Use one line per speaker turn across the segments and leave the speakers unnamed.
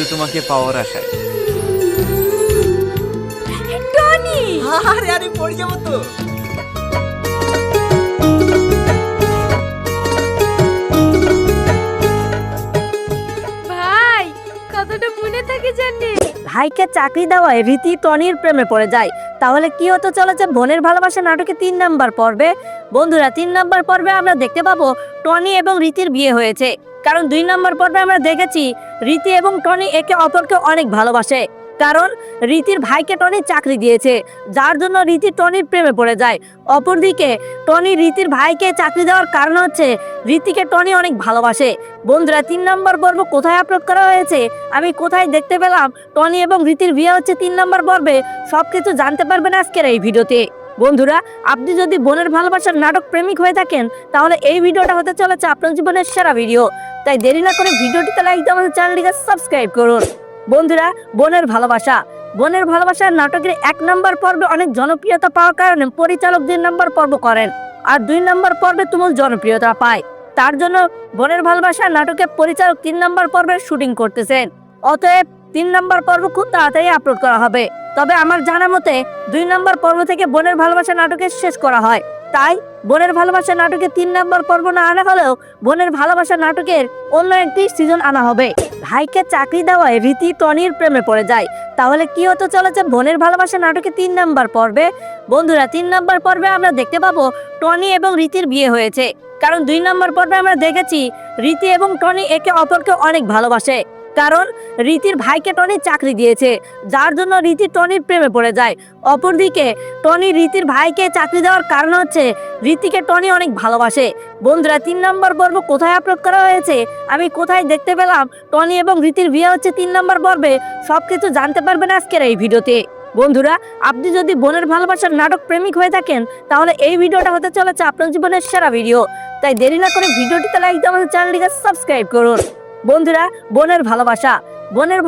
শুধু তোমাকে পাওয়ার আশায়।
টনি
আরে আরে পড়ে যাবো তো।
ভাই কতটা মনে থাকে জানি।
ভাইকে চাকরি দেওয়ায় রীতি টনির প্রেমে পড়ে যায়। তাহলে কি হতে চলেছে বোনের ভালোবাসা নাটকে 3 নাম্বার পর্বে? বন্ধুরা 3 নাম্বার পর্বে আমরা দেখতে পাবো টনি এবং রীতির বিয়ে হয়েছে। কারণ 2 নাম্বার পর্বে আমরা দেখেছি রীতি এবং টনি একে অপরকে অনেক ভালোবাসে। কারণ রীতির ভাইকে টনি চাকরি দিয়েছে, যার জন্য রীতি টনির প্রেমে পড়ে যায়। অপরদিকে টনি রীতির ভাইকে চাকরি দেওয়ার কারণ হচ্ছে রীতিকে টনি অনেক ভালোবাসে। বন্ধুরা 3 নাম্বার পর্ব কোথায় আপলোড করা হয়েছে, আমি কোথায় দেখতে পেলাম টনি এবং রীতির বিয়ে হচ্ছে 3 নাম্বার পর্বে, সবকিছু জানতে পারবেন আজকের এই ভিডিওতে। বন্ধুরা আপনি যদি বোনের ভালোবাসার নাটক প্রেমিক হয়ে থাকেন তাহলে এই ভিডিওটা হতে চলেছে আপনার জীবনের সেরা ভিডিও। তাই দেরি না করে ভিডিওটিতে লাইক দিয়ে আমাদের চ্যানেলটিকে সাবস্ক্রাইব করুন। বন্ধুরা বোনের ভালোবাসার নাটকের 1 নাম্বার পর্বে অনেক জনপ্রিয়তা পাওয়ার কারণে পরিচালক 2 নাম্বার পর্ব করেন, আর 2 নাম্বার পর্বে তুমুল জনপ্রিয়তা পায়। তার জন্য বোনের ভালোবাসার নাটকের পরিচালক 3 নাম্বার পর্বের শুটিং করতেছেন। অতএব 3 নাম্বার পর্ব খুব তাড়াতাড়ি আপলোড করা হবে। তবে আমার জানা মতে 2 নাম্বার পর্ব থেকে বোনের ভালোবাসা নাটকে শেষ করা হয়। তাই বোনের ভালোবাসা নাটকে 3 নাম্বার পর্ব না আনা হলেও বোনের ভালোবাসা নাটকের অন্য একটি সিজন আনা হবে। ভাইকে চাকরি দেওয়ায় রীতি টনির প্রেমে পড়ে যায়। তাহলে কি হতে চলেছে বোনের ভালোবাসা নাটকে 3 নাম্বার পর্বে? বন্ধুরা 3 নাম্বার পর্বে আমরা দেখতে পাবো টনি এবং রীতির বিয়ে হয়েছে। কারণ 2 নাম্বার পর্বে আমরা দেখেছি রীতি এবং টনি একে অপরকে অনেক ভালোবাসে। কারণ রীতির ভাইকে টনি চাকরি দিয়েছে, যার জন্য রীতি টনির প্রেমে পড়ে যায়। অপরদিকে টনি রীতির ভাইকে চাকরি দেওয়ার কারণ হচ্ছে রীতিকে টনি অনেক ভালোবাসে। বন্ধুরা 3 নাম্বার পর্ব কোথায় আপলোড করা হয়েছে, আমি কোথায় দেখতে পেলাম টনি এবং রীতির বিয়ে হচ্ছে 3 নাম্বার পর্বে, সবকিছু জানতে পারবেন আজকের এই ভিডিওতে। বন্ধুরা আপনি যদি বোনের ভালোবাসার নাটক প্রেমিক হয়ে থাকেন তাহলে এই ভিডিওটা হতে চলেছে আপনার জীবনের সেরা ভিডিও। তাই দেরি না করে ভিডিওটিতে লাইক দিয়ে আমাদের চ্যানেলটিকে সাবস্ক্রাইব করুন। বন্ধুরা বোনের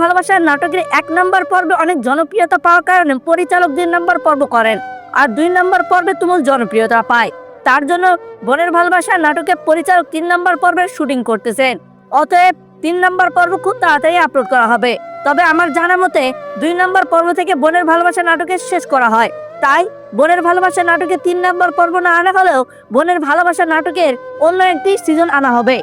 ভালোবাসার নাটকের 1 নাম্বার পর্বে অনেক জনপ্রিয়তা পাওয়ার কারণে পরিচালক 2 নাম্বার পর্ব করেন, আর 2 নাম্বার পর্বে তুমুল জনপ্রিয়তা পায়। তার জন্য বোনের ভালোবাসার নাটকের পরিচালক 3 নাম্বার পর্বের শুটিং করতেছেন। অতএব 3 নাম্বার পর্ব খুব তাড়াতাড়ি আপলোড করা হবে। তবে আমার জানা মতে 2 নাম্বার পর্ব থেকে বোনের ভালোবাসা নাটকে শেষ করা হয়। তাই বোনের ভালোবাসা নাটকে 3 নাম্বার পর্ব না আনা হলেও বোনের ভালোবাসা নাটকের অন্য একটি সিজন আনা হবে।